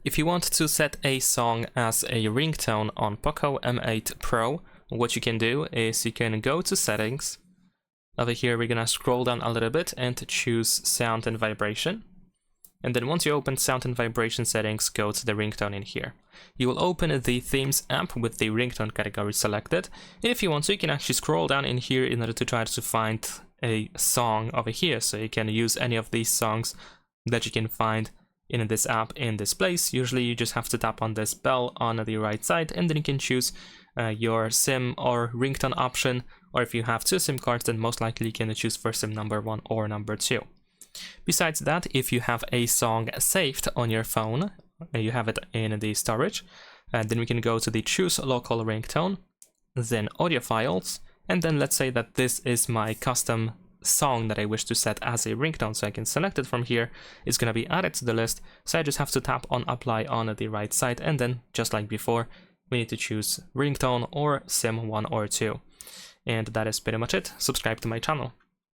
If you want to set a song as a ringtone on POCO M8 Pro, what you can do is you can go to settings. Over here we're gonna scroll down a little bit and choose sound and vibration. And then once you open sound and vibration settings, go to the ringtone in here. You will open the themes app with the ringtone category selected. If you want to, you can actually scroll down in here in order to try to find a song over here. So you can use any of these songs that you can find in this app in this place. Usually you just have to tap on this bell on the right side, and then you can choose your SIM or ringtone option, or if you have two SIM cards, then most likely you can choose for SIM number 1 or number 2. Besides that, if you have a song saved on your phone, you have it in the storage, then we can go to the choose local ringtone, then audio files, and then let's say that this is my custom song that I wish to set as a ringtone, so I can select it from here. It's going to be added to the list, so I just have to tap on apply on the right side, and then just like before we need to choose ringtone or sim 1 or 2. And that is pretty much it. Subscribe to my channel.